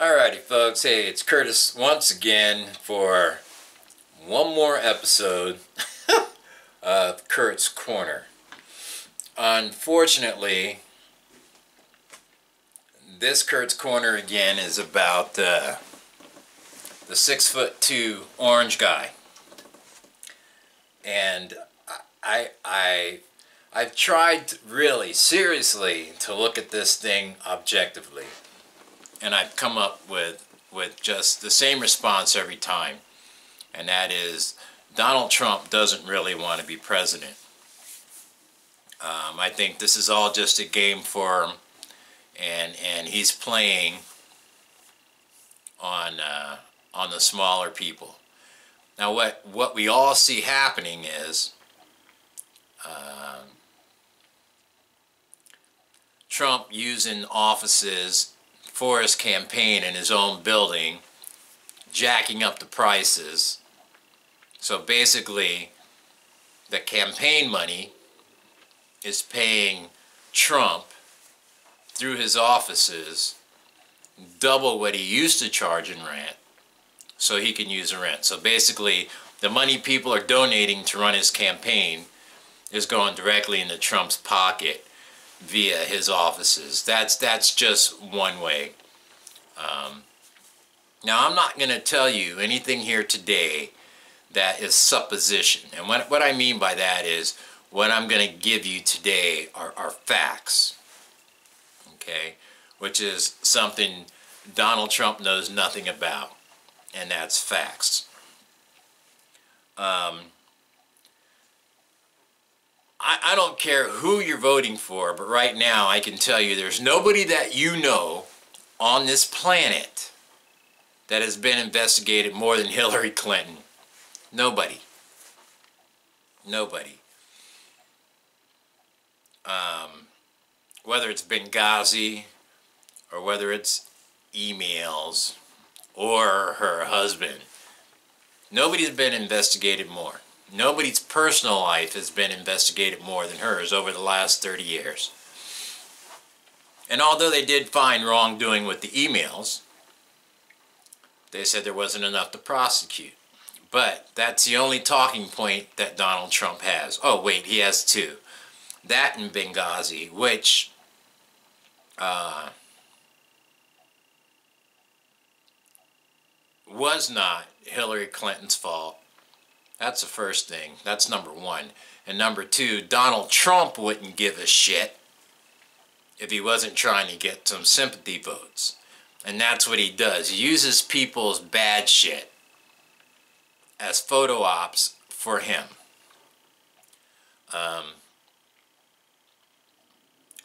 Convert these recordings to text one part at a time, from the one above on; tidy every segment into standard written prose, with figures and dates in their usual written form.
Alrighty folks, hey, it's Curtis once again for one more episode of Kurt's Corner. Unfortunately, this Kurt's Corner again is about the 6'2" orange guy. And I've tried really, seriously, to look at this thing objectively. And I've come up with just the same response every time. And that is, Donald Trump doesn't really want to be president. I think this is all just a game for him. And he's playing on the smaller people. Now what we all see happening is Trump using offices for his campaign in his own building, jacking up the prices. So basically, the campaign money is paying Trump through his offices double what he used to charge in rent, so he can use the rent. So basically, the money people are donating to run his campaign is going directly into Trump's pocket via his offices. That's just one way. Now, I'm not going to tell you anything here today that is supposition. And what I mean by that is, what I'm going to give you today are facts. Okay? Which is something Donald Trump knows nothing about. And that's facts. I don't care who you're voting for, but right now I can tell you there's nobody that you know on this planet that has been investigated more than Hillary Clinton. Nobody. Nobody. Whether it's Benghazi, or whether it's emails, or her husband, nobody's been investigated more. Nobody's personal life has been investigated more than hers over the last 30 years. And although they did find wrongdoing with the emails, they said there wasn't enough to prosecute. But that's the only talking point that Donald Trump has. Oh wait, he has two. That and Benghazi, which was not Hillary Clinton's fault. That's the first thing. That's number one. And number two, Donald Trump wouldn't give a shit if he wasn't trying to get some sympathy votes. And that's what he does. He uses people's bad shit as photo ops for him.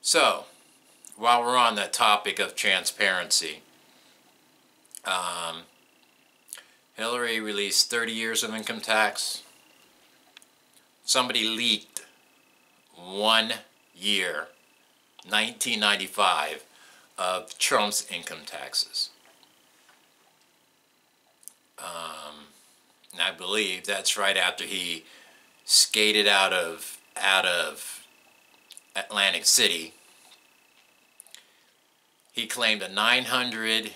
So, while we're on the topic of transparency, Hillary released 30 years of income tax. Somebody leaked 1 year, 1995, of Trump's income taxes. And I believe that's right after he skated out of Atlantic City. He claimed a $916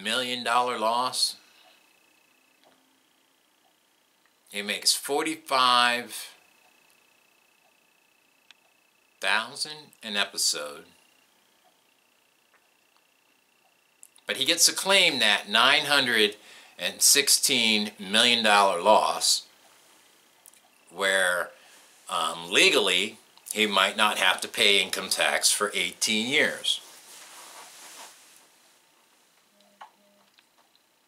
million loss. He makes $45,000 an episode. But he gets to claim that $916 million loss, where legally he might not have to pay income tax for 18 years.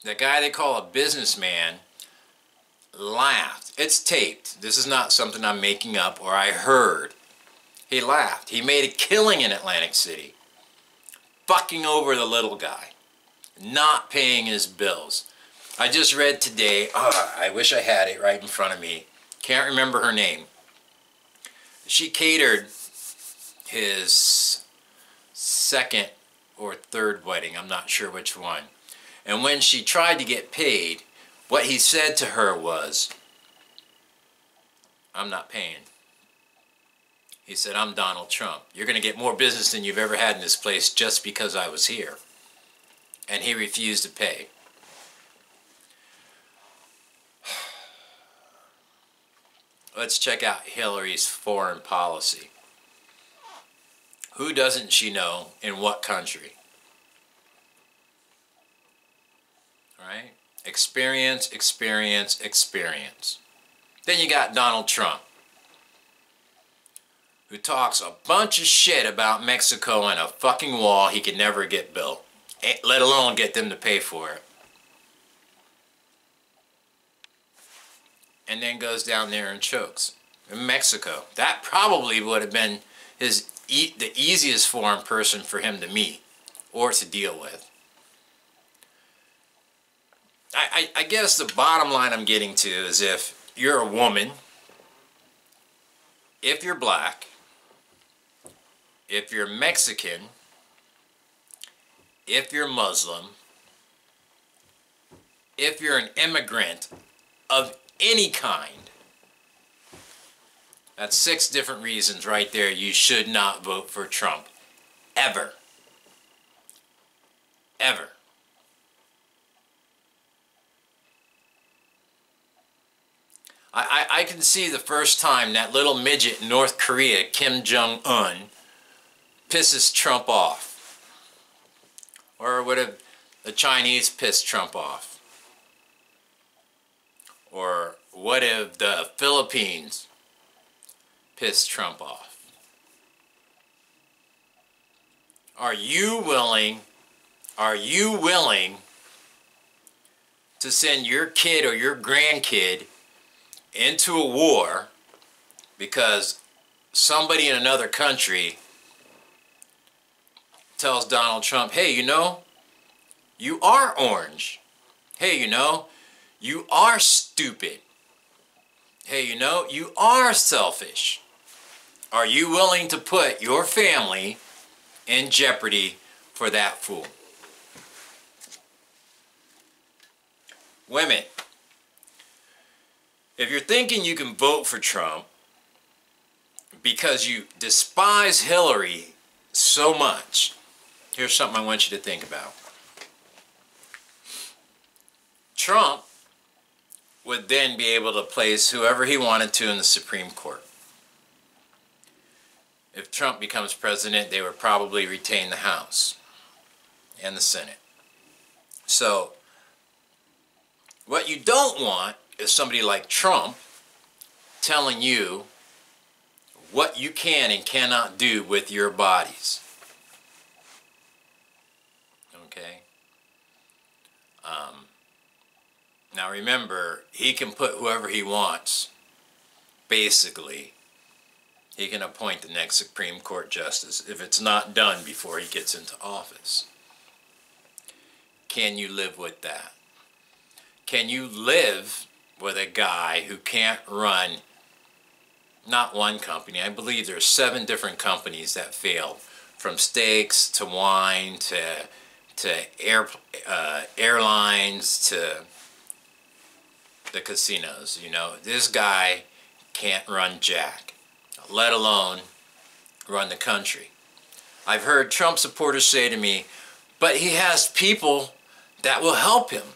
The guy they call a businessman laughed. It's taped. This is not something I'm making up or I heard. He laughed. He made a killing in Atlantic City, fucking over the little guy, not paying his bills. I just read today, I wish I had it right in front of me. Can't remember her name. She catered his second or third wedding, I'm not sure which one. And when she tried to get paid, what he said to her was, "I'm not paying." He said, I'm Donald Trump. You're going to get more business than you've ever had in this place just because I was here. And he refused to pay. Let's check out Hillary's foreign policy. Who doesn't she know in what country? Right? Experience, experience, experience. Then you got Donald Trump, who talks a bunch of shit about Mexico and a fucking wall he could never get built, let alone get them to pay for it. And then goes down there and chokes. In Mexico. That probably would have been the easiest foreign person for him to meet or to deal with. I guess the bottom line I'm getting to is if you're a woman, if you're black, if you're Mexican, if you're Muslim, if you're an immigrant of any kind, that's 6 different reasons right there you should not vote for Trump. Ever. Ever. I can see the first time that little midget in North Korea, Kim Jong-un, pisses Trump off. Or would have the Chinese pissed Trump off? Or what if the Philippines pissed Trump off? Are you willing to send your kid or your grandkid into a war because somebody in another country tells Donald Trump, hey, you know, you are orange. Hey, you know, you are stupid. Hey, you know, you are selfish. Are you willing to put your family in jeopardy for that fool? Women, if you're thinking you can vote for Trump because you despise Hillary so much, here's something I want you to think about. Trump would then be able to place whoever he wanted to in the Supreme Court. If Trump becomes president, they would probably retain the House and the Senate. So, what you don't want is somebody like Trump telling you what you can and cannot do with your bodies. Okay? Now remember, he can put whoever he wants. Basically, he can appoint the next Supreme Court justice if it's not done before he gets into office. Can you live with that? Can you live with a guy who can't run not one company? I believe there's 7 different companies that failed, from steaks to wine to airlines to the casinos. You know, this guy can't run jack, let alone run the country. I've heard Trump supporters say to me, but he has people that will help him.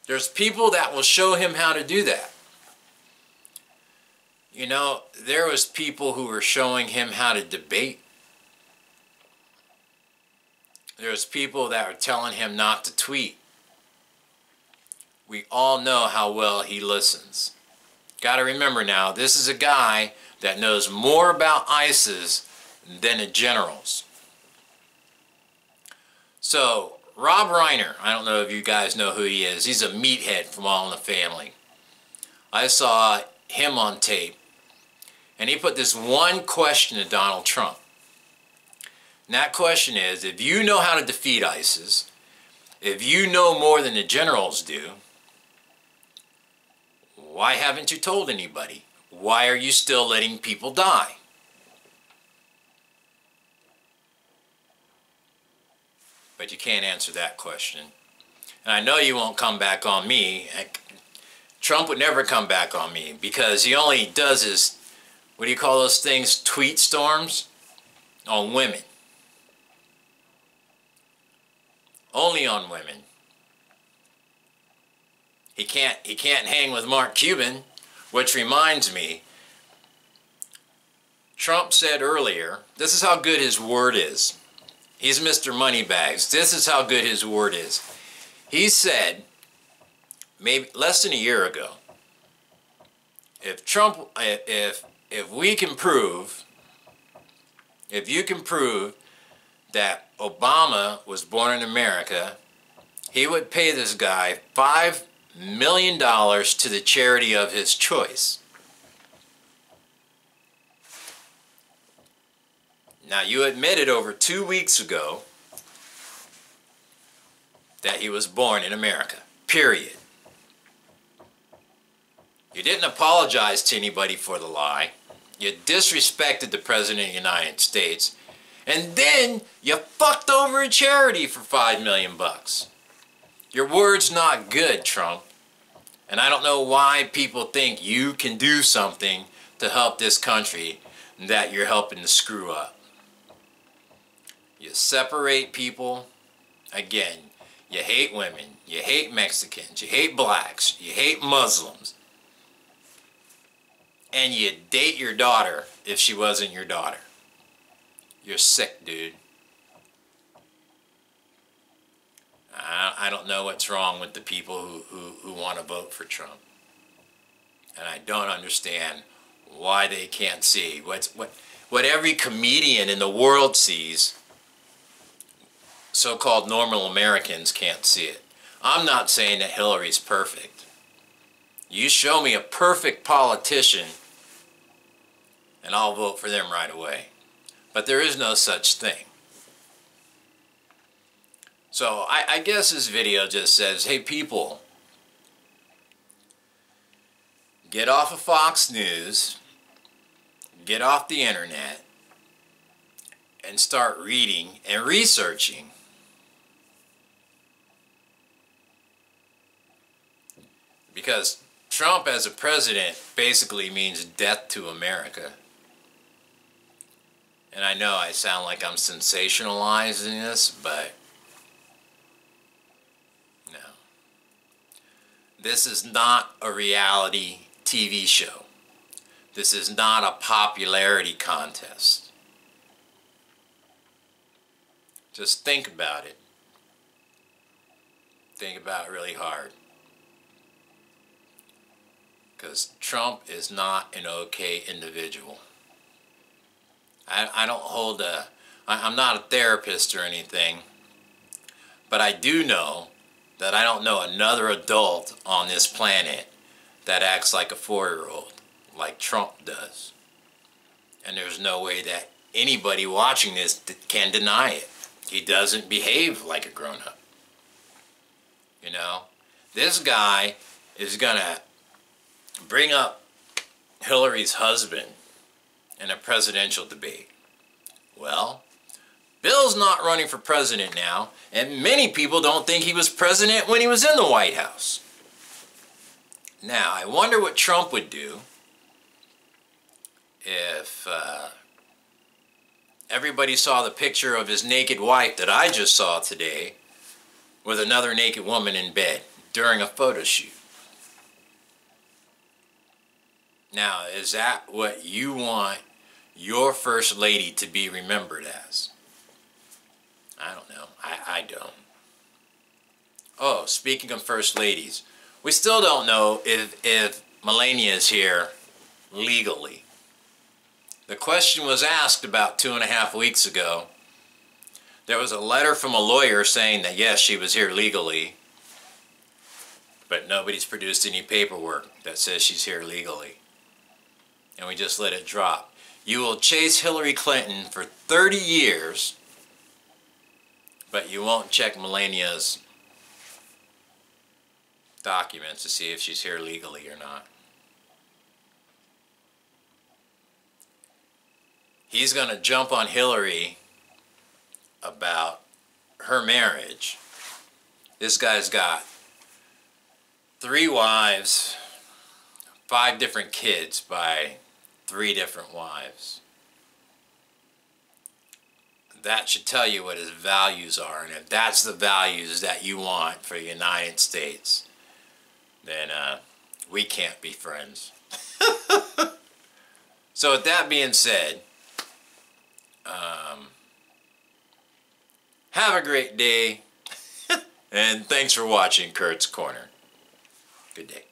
There's people that will show him how to do that. You know, there was people who were showing him how to debate. There's people that were telling him not to tweet. We all know how well he listens. Got to remember now, this is a guy that knows more about ISIS than the generals. So, Rob Reiner, I don't know if you guys know who he is. He's a meathead from All in the Family. I saw him on tape, and he put this one question to Donald Trump. And that question is, if you know how to defeat ISIS, if you know more than the generals do, why haven't you told anybody? Why are you still letting people die? But you can't answer that question. And I know you won't come back on me. Trump would never come back on me because he only does his what do you call those things, tweet storms on women. Only on women. He can't hang with Mark Cuban, which reminds me, Trump said earlier, this is how good his word is. He's Mr. Moneybags. This is how good his word is. He said, maybe less than a year ago, if we can prove, if you can prove that Obama was born in America, he would pay this guy $5 million to the charity of his choice. Now, you admitted over 2 weeks ago that he was born in America, period. You didn't apologize to anybody for the lie. You disrespected the President of the United States. And then you fucked over a charity for $5 million. Your word's not good, Trump. And I don't know why people think you can do something to help this country that you're helping to screw up. You separate people. Again, you hate women. You hate Mexicans. You hate blacks. You hate Muslims. And you date your daughter if she wasn't your daughter. You're sick, dude. I don't know what's wrong with the people who want to vote for Trump. And I don't understand why they can't see what every comedian in the world sees. So-called normal Americans can't see it. I'm not saying that Hillary's perfect. You show me a perfect politician and I'll vote for them right away. But there is no such thing. So I guess this video just says, hey people, get off of Fox News, get off the internet, and start reading and researching. Because Trump as a president basically means death to America. And I know I sound like I'm sensationalizing this, but no. This is not a reality TV show. This is not a popularity contest. Just think about it. Think about it really hard. Because Trump is not an okay individual. I don't hold I'm not a therapist or anything, but I do know that I don't know another adult on this planet that acts like a 4-year-old, like Trump does. And there's no way that anybody watching this can deny it. He doesn't behave like a grown-up. You know? This guy is gonna bring up Hillary's husband in a presidential debate. Well, Bill's not running for president now, and many people don't think he was president when he was in the White House. Now, I wonder what Trump would do if everybody saw the picture of his naked wife that I just saw today with another naked woman in bed during a photo shoot. Now, is that what you want your first lady to be remembered as? I don't know. I don't. Oh, speaking of first ladies, we still don't know if Melania is here legally. The question was asked about 2.5 weeks ago. There was a letter from a lawyer saying that yes, she was here legally, but nobody's produced any paperwork that says she's here legally. And we just let it drop. You will chase Hillary Clinton for 30 years, but you won't check Melania's documents to see if she's here legally or not. He's going to jump on Hillary about her marriage. This guy's got 3 wives, 5 different kids by 3 different wives. That should tell you what his values are, and if that's the values that you want for the United States, then we can't be friends. So with that being said, have a great day, and thanks for watching Kurt's Corner. Good day.